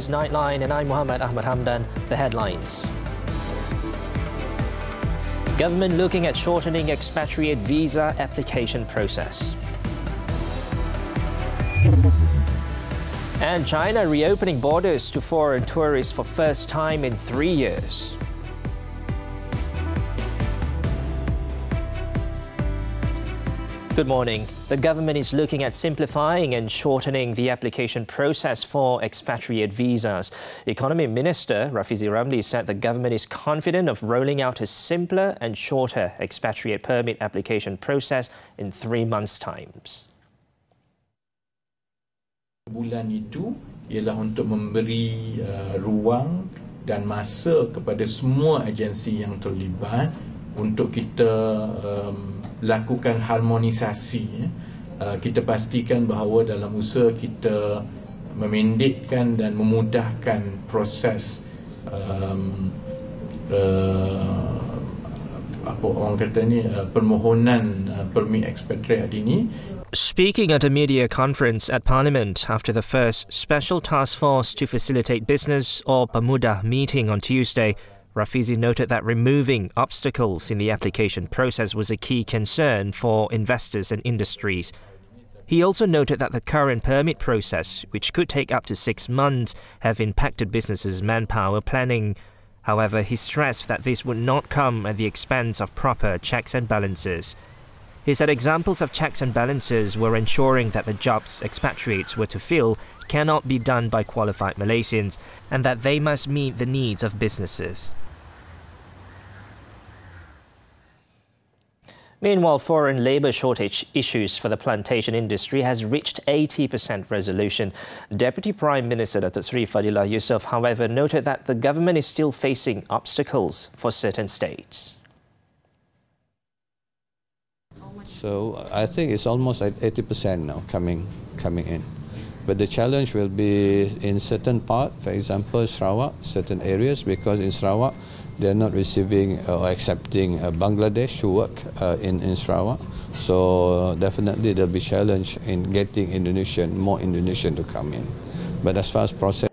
is Nightline and I'm Muhammed Ahmad Hamdan. The headlines. Government looking at shortening expatriate visa application process. And China reopening borders to foreign tourists for first time in 3 years. Good morning. The government is looking at simplifying and shortening the application process for expatriate visas. Economy Minister Rafizi Ramli said the government is confident of rolling out a simpler and shorter expatriate permit application process in 3 months' time. Bulan itu ialah untuk memberi ruang dan masa kepada semua agensi yang terlibat untuk kita lakukan harmonisasi. Kita pastikan bahawa dalam usaha kita memendekkan dan memudahkan proses apa orang kata ni permohonan permit expatriate ini. Speaking at a media conference at Parliament after the first Special Task Force to Facilitate Business or Pemudah meeting on Tuesday, Rafizi noted that removing obstacles in the application process was a key concern for investors and industries. He also noted that the current permit process, which could take up to 6 months, have impacted businesses' manpower planning. However, he stressed that this would not come at the expense of proper checks and balances. He said examples of checks and balances were ensuring that the jobs expatriates were to fill cannot be done by qualified Malaysians and that they must meet the needs of businesses. Meanwhile, foreign labour shortage issues for the plantation industry has reached 80% resolution. Deputy Prime Minister Datuk Seri Fadilah Yusof, however, noted that the government is still facing obstacles for certain states. So I think it's almost at 80% now coming in. But the challenge will be in certain part, for example, Sarawak, certain areas, because in Sarawak, they're not receiving or accepting Bangladesh to work in Sarawak. So definitely there'll be challenge in getting more Indonesian to come in. But as far as process,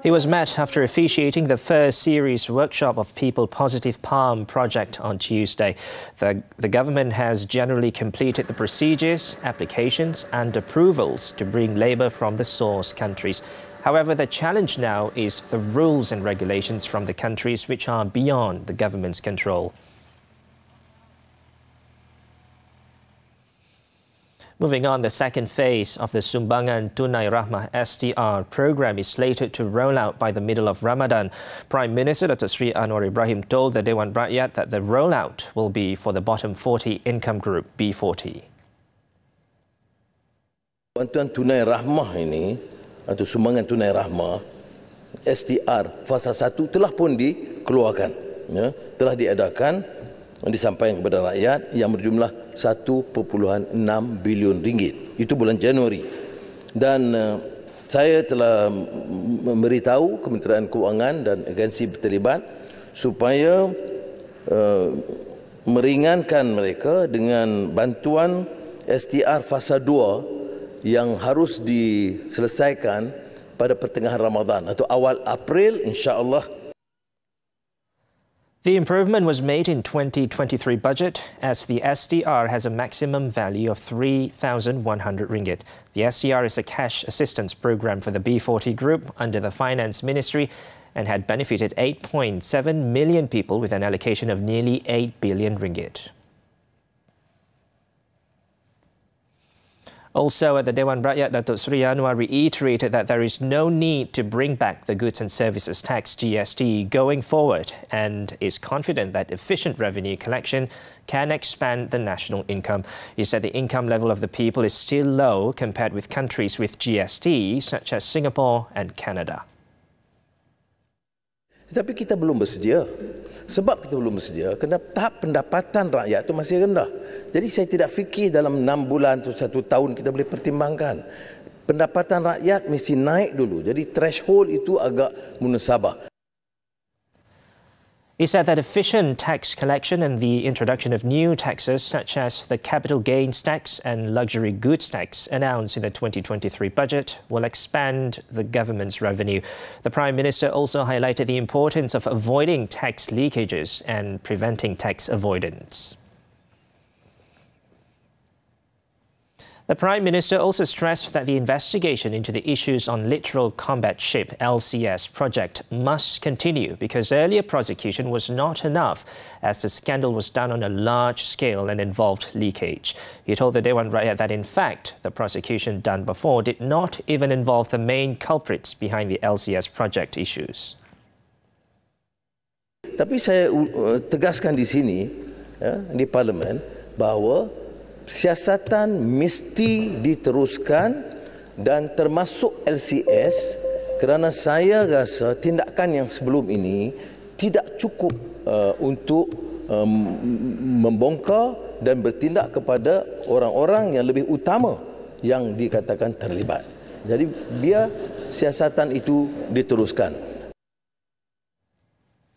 he was met after officiating the first series workshop of People Positive Palm project on Tuesday. The government has generally completed the procedures, applications and approvals to bring labour from the source countries. However, the challenge now is the rules and regulations from the countries which are beyond the government's control. Moving on, the second phase of the Sumbangan Tunai Rahmah SDR program is slated to roll out by the middle of Ramadan. Prime Minister Datuk Seri Anwar Ibrahim told the Dewan Rakyat that the rollout will be for the bottom 40 income group B40. Bantuan Tunai Rahmah ini atau Sumbangan Tunai Rahmah SDR fasa 1 telah pun dikeluarkan, ya, telah diadakan, disampaikan kepada rakyat yang berjumlah 1.6 bilion ringgit. Itu bulan Januari. Dan saya telah memberitahu Kementerian Kewangan dan agensi berterlibat supaya meringankan mereka dengan bantuan SDR fasa 2 yang harus diselesaikan pada pertengahan Ramadan atau awal April, insya-Allah. The improvement was made in 2023 budget as the SDR has a maximum value of 3,100 ringgit. The SDR is a cash assistance program for the B40 group under the Finance Ministry and had benefited 8.7 million people with an allocation of nearly 8 billion ringgit. Also at the Dewan Rakyat, Datuk Seri Anwar reiterated that there is no need to bring back the Goods and Services Tax GST going forward and is confident that efficient revenue collection can expand the national income. He said the income level of the people is still low compared with countries with GST such as Singapore and Canada. Tetapi kita belum bersedia. Sebab kita belum bersedia kerana tahap pendapatan rakyat itu masih rendah. Jadi saya tidak fikir dalam 6 bulan atau 1 tahun kita boleh pertimbangkan. Pendapatan rakyat mesti naik dulu. Jadi threshold itu agak munasabah. He said that efficient tax collection and the introduction of new taxes such as the capital gains tax and luxury goods tax announced in the 2023 budget will expand the government's revenue. The Prime Minister also highlighted the importance of avoiding tax leakages and preventing tax avoidance. The Prime Minister also stressed that the investigation into the issues on Littoral Combat Ship LCS project must continue because earlier prosecution was not enough as the scandal was done on a large scale and involved leakage. He told the Dewan Rakyat that in fact the prosecution done before did not even involve the main culprits behind the LCS project issues. Tapi saya tegaskan di sini di Parlimen bahawa siasatan mesti diteruskan dan termasuk LCS kerana saya rasa tindakan yang sebelum ini tidak cukup untuk membongkar dan bertindak kepada orang-orang yang lebih utama yang dikatakan terlibat. Jadi biar siasatan itu diteruskan.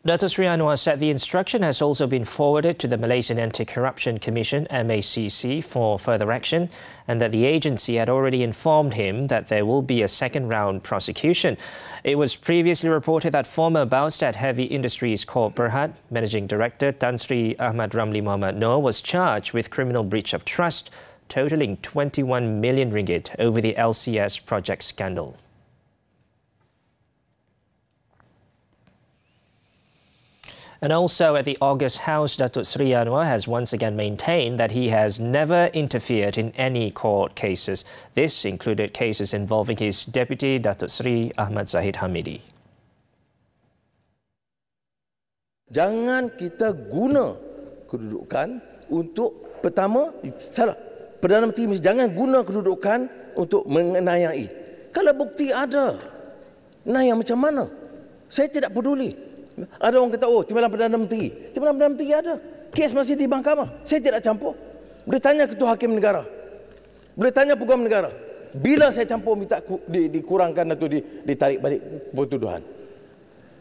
Dato' Sri Anwar said the instruction has also been forwarded to the Malaysian Anti-Corruption Commission, MACC, for further action and that the agency had already informed him that there will be a second-round prosecution. It was previously reported that former Baustat Heavy Industries Corp Berhad Managing Director Tan Sri Ahmad Ramli Muhammad Noor was charged with criminal breach of trust totaling 21 million ringgit over the LCS project scandal. And also at the August House, Dato' Sri Anwar has once again maintained that he has never interfered in any court cases. This included cases involving his deputy, Dato' Sri Ahmad Zahid Hamidi. Jangan kita guna kedudukan untuk, pertama, salah. Perdana Menteri jangan guna kedudukan untuk menganiayai. Kalau bukti ada, naya macam mana? Saya tidak peduli. Ada orang kata, oh, timbalan Perdana Menteri. Timbalan Perdana Menteri ada. Kes masih di mahkamah. Saya tidak campur. Boleh tanya Ketua Hakim Negara. Boleh tanya Peguam Negara. Bila saya campur minta dikurangkan atau ditarik balik pertuduhan.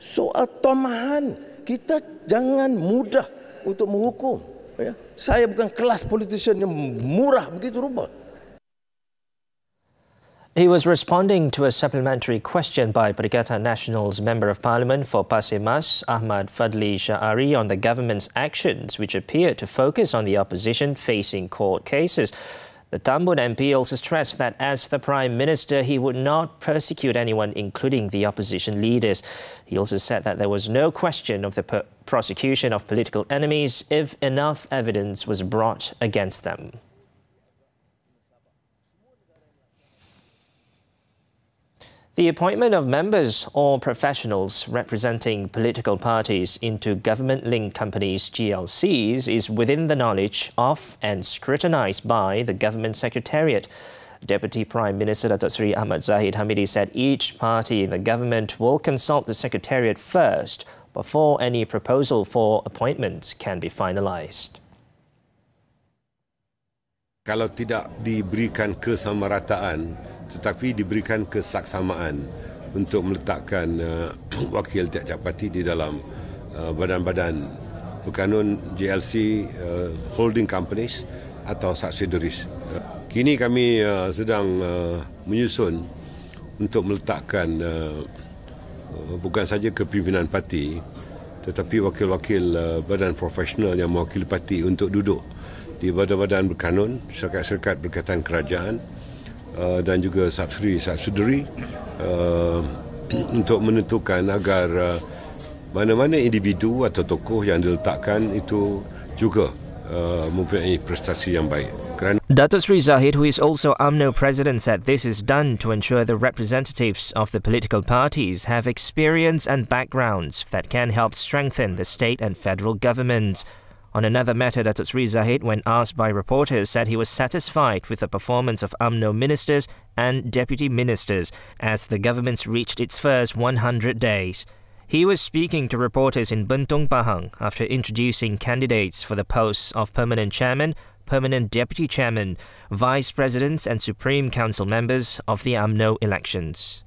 Soal tomahan, kita jangan mudah untuk menghukum. Ya. Saya bukan kelas politician yang murah begitu rupa. He was responding to a supplementary question by Perikatan Nasional's Member of Parliament for Pasir Mas, Ahmad Fadli Syahari, on the government's actions, which appear to focus on the opposition facing court cases. The Tambun MP also stressed that as the Prime Minister, he would not persecute anyone, including the opposition leaders. He also said that there was no question of the prosecution of political enemies if enough evidence was brought against them. The appointment of members or professionals representing political parties into Government-Linked Companies GLCs is within the knowledge of and scrutinised by the Government Secretariat. Deputy Prime Minister Dato' Sri Ahmad Zahid Hamidi said each party in the government will consult the Secretariat first before any proposal for appointments can be finalised. Kalau tidak diberikan kesamarataan tetapi diberikan kesaksamaan untuk meletakkan wakil tiap-tiap parti di dalam badan-badan berkanun GLC, holding companies atau subsidiaries. Kini kami sedang menyusun untuk meletakkan bukan saja kepimpinan parti tetapi wakil-wakil badan profesional yang mewakili parti untuk duduk di badan-badan berkanun, syarikat-syarikat berkaitan kerajaan dan juga subsidiary untuk menentukan agar mana-mana individu atau tokoh yang diletakkan itu juga mempunyai prestasi yang baik. Dato' Sri Zahid, who is also UMNO president, said this is done to ensure the representatives of the political parties have experience and backgrounds that can help strengthen the state and federal governments. On another matter, Dato' Sri Zahid, when asked by reporters, said he was satisfied with the performance of UMNO ministers and deputy ministers as the government's reached its first 100 days. He was speaking to reporters in Bentong, Pahang after introducing candidates for the posts of permanent chairman, permanent deputy chairman, vice presidents and Supreme Council members of the UMNO elections.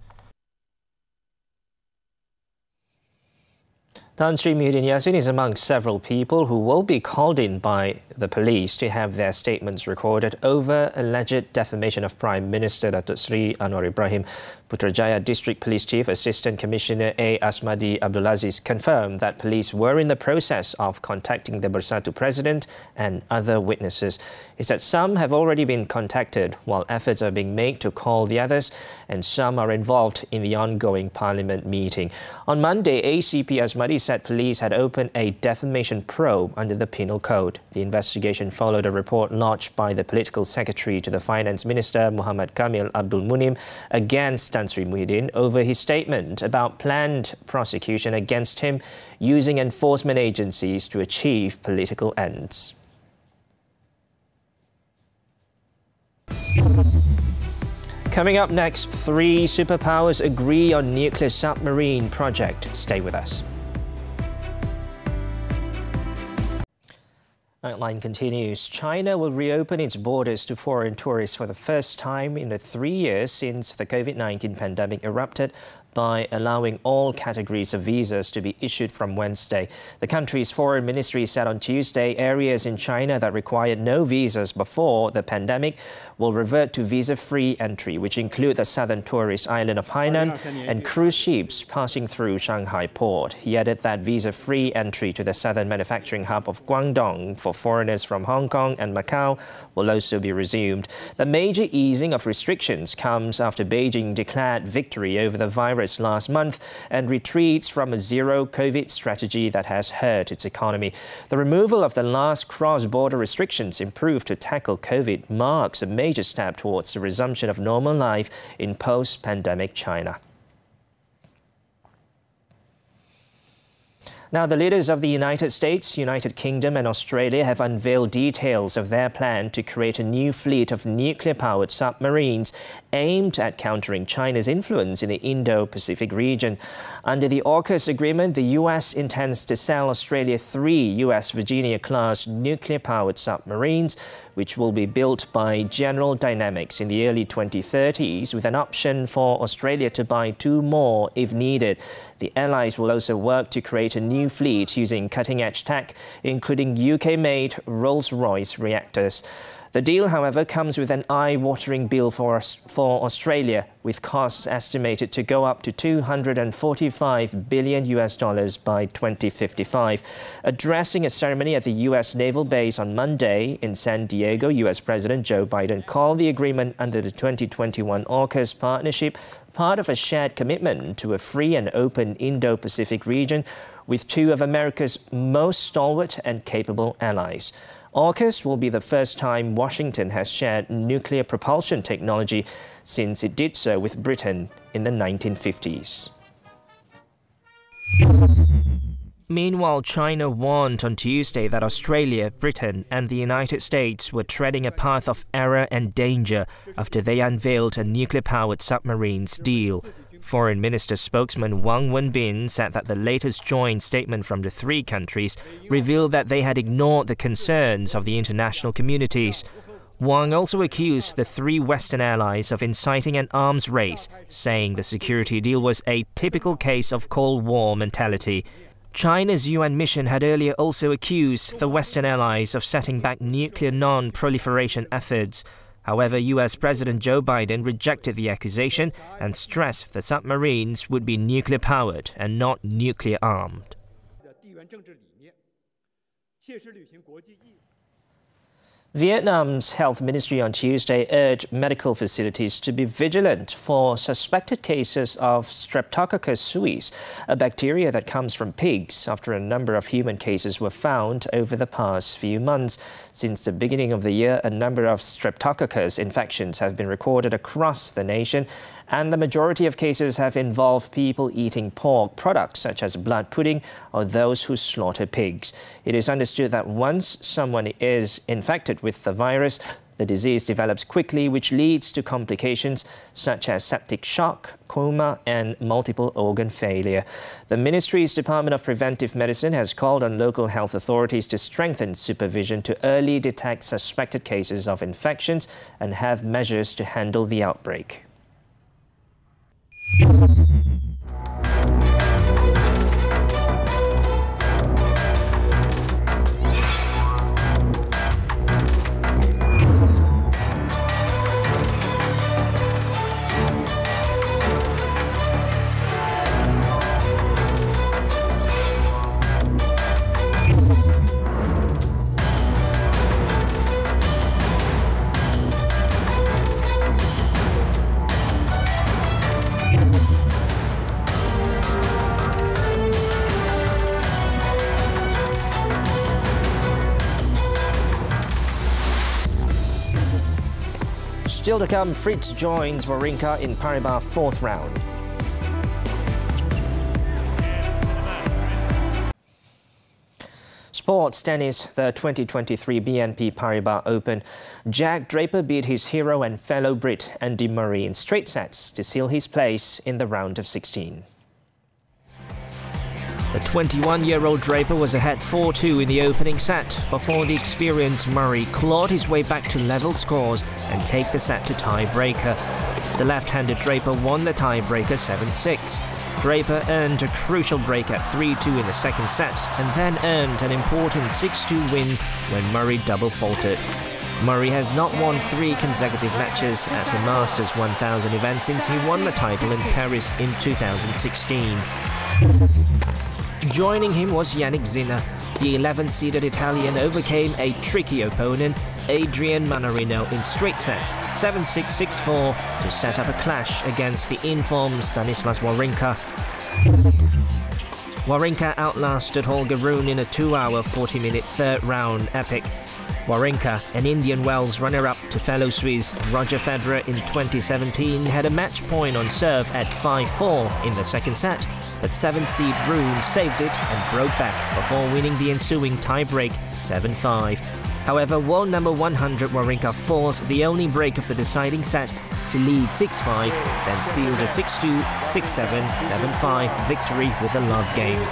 Tan Sri Muhyiddin Yassin is among several people who will be called in by the police to have their statements recorded over alleged defamation of Prime Minister Datuk Sri Anwar Ibrahim. Putrajaya District Police Chief Assistant Commissioner A. Asmadi Abdulaziz confirmed that police were in the process of contacting the Bersatu President and other witnesses. He said some have already been contacted while efforts are being made to call the others, and some are involved in the ongoing Parliament meeting. On Monday, ACP Asmadi said police had opened a defamation probe under the Penal Code. The investigation followed a report lodged by the Political Secretary to the Finance Minister Muhammad Kamil Abdul Munim against Tan Sri Muhyiddin over his statement about planned prosecution against him using enforcement agencies to achieve political ends. Coming up next, 3 superpowers agree on nuclear submarine project. Stay with us. Nightline continues. China will reopen its borders to foreign tourists for the first time in the 3 years since the COVID-19 pandemic erupted, by allowing all categories of visas to be issued from Wednesday. The country's foreign ministry said on Tuesday areas in China that required no visas before the pandemic will revert to visa-free entry, which include the southern tourist island of Hainan and cruise ships passing through Shanghai port. He added that visa-free entry to the southern manufacturing hub of Guangdong for foreigners from Hong Kong and Macau will also be resumed. The major easing of restrictions comes after Beijing declared victory over the virus last month and retreats from a zero-COVID strategy that has hurt its economy. The removal of the last cross-border restrictions improved to tackle COVID marks a major step towards the resumption of normal life in post-pandemic China. Now, the leaders of the United States, United Kingdom and Australia have unveiled details of their plan to create a new fleet of nuclear-powered submarines aimed at countering China's influence in the Indo-Pacific region. Under the AUKUS agreement, the US intends to sell Australia 3 US Virginia-class nuclear-powered submarines, which will be built by General Dynamics in the early 2030s, with an option for Australia to buy 2 more if needed. The Allies will also work to create a new fleet using cutting-edge tech, including UK-made Rolls-Royce reactors. The deal, however, comes with an eye-watering bill for Australia, with costs estimated to go up to $245 billion by 2055. Addressing a ceremony at the US Naval Base on Monday in San Diego, US President Joe Biden called the agreement under the 2021 AUKUS partnership part of a shared commitment to a free and open Indo-Pacific region with 2 of America's most stalwart and capable allies. AUKUS will be the first time Washington has shared nuclear propulsion technology since it did so with Britain in the 1950s. Meanwhile, China warned on Tuesday that Australia, Britain and the United States were treading a path of error and danger after they unveiled a nuclear-powered submarines deal. Foreign Minister spokesman Wang Wenbin said that the latest joint statement from the 3 countries revealed that they had ignored the concerns of the international communities. Wang also accused the 3 Western allies of inciting an arms race, saying the security deal was a typical case of Cold War mentality. China's UN mission had earlier also accused the Western allies of setting back nuclear non-proliferation efforts. However, US President Joe Biden rejected the accusation and stressed the submarines would be nuclear-powered and not nuclear-armed. Vietnam's health ministry on Tuesday urged medical facilities to be vigilant for suspected cases of Streptococcus suis, a bacteria that comes from pigs, after a number of human cases were found over the past few months. Since the beginning of the year, a number of Streptococcus infections have been recorded across the nation, and the majority of cases have involved people eating pork products such as blood pudding or those who slaughter pigs. It is understood that once someone is infected with the virus, the disease develops quickly, which leads to complications such as septic shock, coma and multiple organ failure. The ministry's Department of Preventive Medicine has called on local health authorities to strengthen supervision to early detect suspected cases of infections and have measures to handle the outbreak. Still to come, Fritz joins Wawrinka in Paribas 4th round. Sports tennis, the 2023 BNP Paribas Open. Jack Draper beat his hero and fellow Brit Andy Murray in straight sets to seal his place in the round of 16. The 21-year-old Draper was ahead 4-2 in the opening set before the experienced Murray clawed his way back to level scores and take the set to tiebreaker. The left-handed Draper won the tiebreaker 7-6. Draper earned a crucial break at 3-2 in the second set and then earned an important 6-2 win when Murray double faulted. Murray has not won 3 consecutive matches at the Masters 1000 event since he won the title in Paris in 2016. Joining him was Yannick Sinner. The 11th-seeded Italian overcame a tricky opponent, Adrian Manarino, in straight sets, 7-6, 6-4, to set up a clash against the informed Stanislas Wawrinka. Wawrinka outlasted Holger Rune in a 2-hour, 40-minute third round epic. Wawrinka, an Indian Wells runner-up to fellow Swiss Roger Federer in 2017, had a match point on serve at 5-4 in the second set, but 7th-seed Rune saved it and broke back before winning the ensuing tie-break 7-5. However, world number 100 Wawrinka forced the only break of the deciding set to lead 6-5, then sealed a 6-2, 6-7, 7-5 victory with the love game.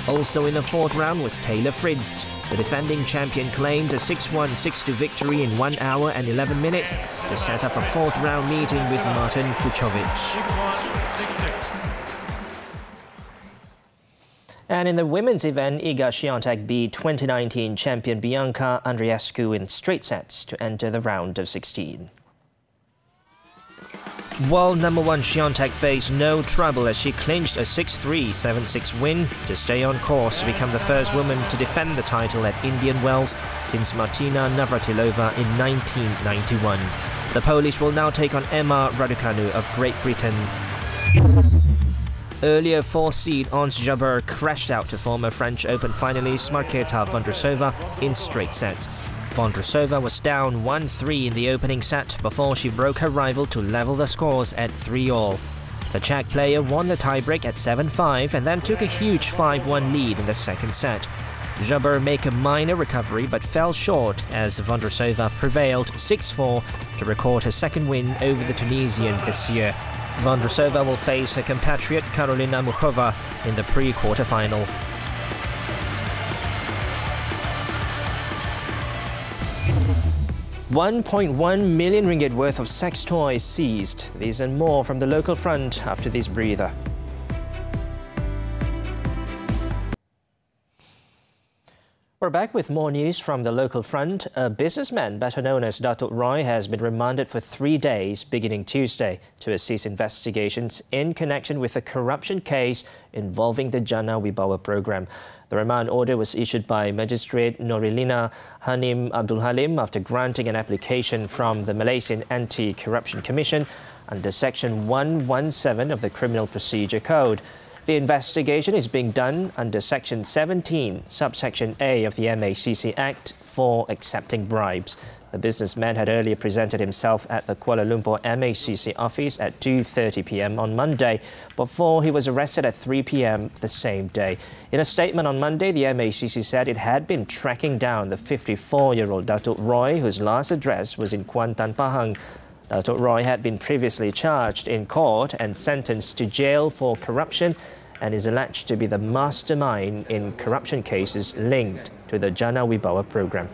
Also in the 4th round was Taylor Fritz. The defending champion claimed a 6-1, 6-2 victory in 1 hour and 11 minutes to set up a 4th round meeting with Martin Fucsovics. And in the women's event, Iga Świątek beat 2019 champion Bianca Andreescu in straight sets to enter the round of 16. World number 1 Świątek faced no trouble as she clinched a 6-3, 7-6 win to stay on course to become the first woman to defend the title at Indian Wells since Martina Navratilova in 1991. The Polish will now take on Emma Raducanu of Great Britain. Earlier 4th seed Ons Jabeur crashed out to former French Open finalist Markéta Vondrousova in straight sets. Vondrousova was down 1-3 in the opening set before she broke her rival to level the scores at 3-all. The Czech player won the tiebreak at 7-5 and then took a huge 5-1 lead in the second set. Jabeur made a minor recovery but fell short as Vondrousova prevailed 6-4 to record her second win over the Tunisian this year. Vondrousova will face her compatriot Karolina Muchova in the pre-quarterfinal. $1.1 million worth of sex toys seized. These and more from the local front after this breather. We're back with more news from the local front. A businessman better known as Datuk Roy has been remanded for 3 days beginning Tuesday to assist investigations in connection with a corruption case involving the Jana Wibawa program. The remand order was issued by Magistrate Norilina Hanim Abdul Halim after granting an application from the Malaysian Anti-Corruption Commission under Section 117 of the Criminal Procedure Code. The investigation is being done under Section 17, subsection A of the MACC Act for accepting bribes. The businessman had earlier presented himself at the Kuala Lumpur MACC office at 2:30 p.m. on Monday before he was arrested at 3 p.m. the same day. In a statement on Monday, the MACC said it had been tracking down the 54-year-old Datuk Roy, whose last address was in Kuantan, Pahang. Datuk Roy had been previously charged in court and sentenced to jail for corruption and is alleged to be the mastermind in corruption cases linked to the Jana Wibawa program.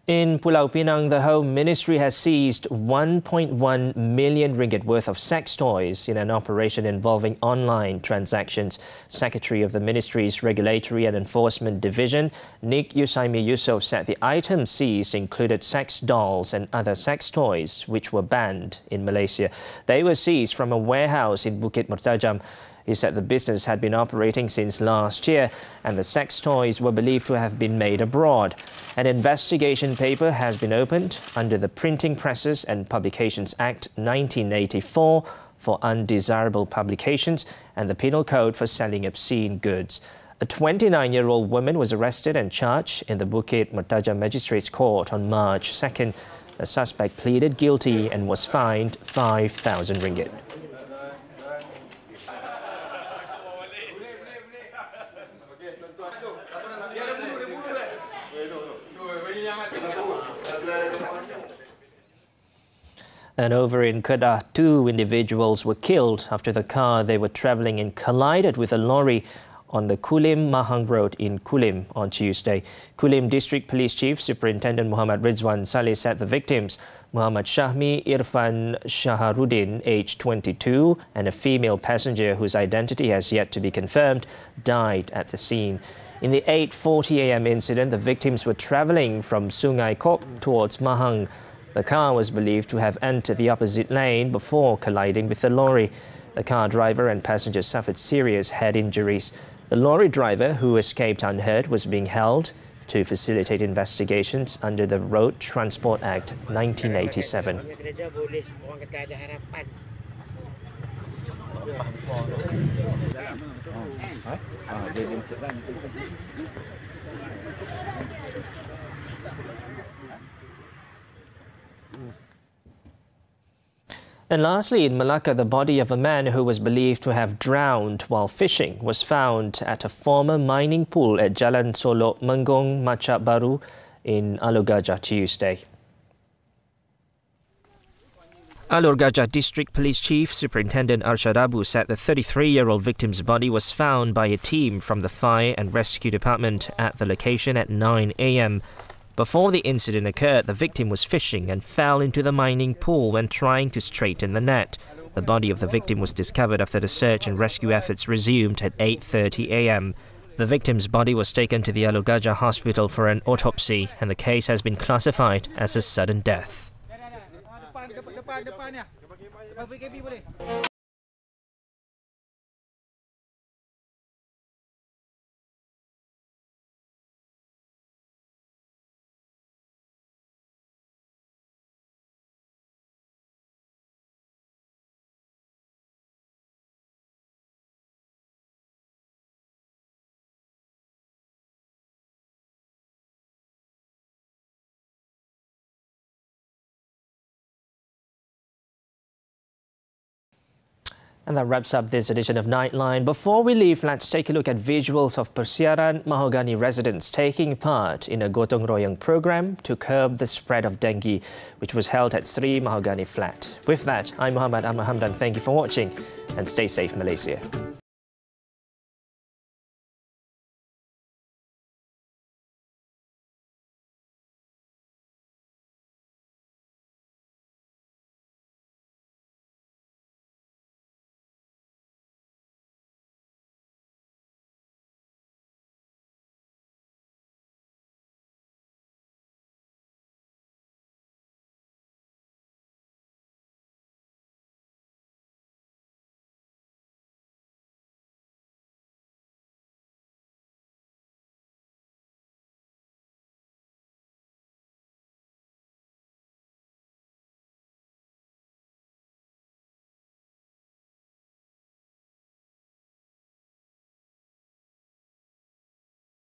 In Pulau Pinang, the Home Ministry has seized 1.1 million ringgit worth of sex toys in an operation involving online transactions. Secretary of the Ministry's Regulatory and Enforcement Division, Nik Yusaimi Yusof, said the items seized included sex dolls and other sex toys, which were banned in Malaysia. They were seized from a warehouse in Bukit Mertajam. He said the business had been operating since last year and the sex toys were believed to have been made abroad. An investigation paper has been opened under the Printing Presses and Publications Act 1984 for undesirable publications and the Penal Code for selling obscene goods. A 29-year-old woman was arrested and charged in the Bukit Mertajam Magistrates Court on March 2nd. The suspect pleaded guilty and was fined 5,000 ringgit. And over in Kedah, 2 individuals were killed after the car they were travelling in collided with a lorry on the Kulim-Mahang Road in Kulim on Tuesday. Kulim District Police Chief Superintendent Muhammad Rizwan Saleh said the victims, Muhammad Shahmi Irfan Shaharuddin, aged 22, and a female passenger whose identity has yet to be confirmed, died at the scene. In the 8:40 a.m. incident, the victims were travelling from Sungai Kok towards Mahang. The car was believed to have entered the opposite lane before colliding with the lorry. The car driver and passenger suffered serious head injuries. The lorry driver, who escaped unhurt, was being held to facilitate investigations under the Road Transport Act 1987. And lastly, in Malacca, the body of a man who was believed to have drowned while fishing was found at a former mining pool at Jalan Solok Menggong, Macap Baru in Alor Gajah Tuesday. Alor Gajah District Police Chief Superintendent Arshad Abu said the 33-year-old victim's body was found by a team from the Fire and Rescue Department at the location at 9 a.m. Before the incident occurred, the victim was fishing and fell into the mining pool when trying to straighten the net. The body of the victim was discovered after the search and rescue efforts resumed at 8:30 a.m. The victim's body was taken to the Alor Gajah Hospital for an autopsy, and the case has been classified as a sudden death. And that wraps up this edition of Nightline. Before we leave, let's take a look at visuals of Persiaran Mahogany residents taking part in a gotong royong program to curb the spread of dengue, which was held at Sri Mahogany Flat. With that, I'm Muhammed. I'm Hamdan. Thank you for watching and stay safe, Malaysia.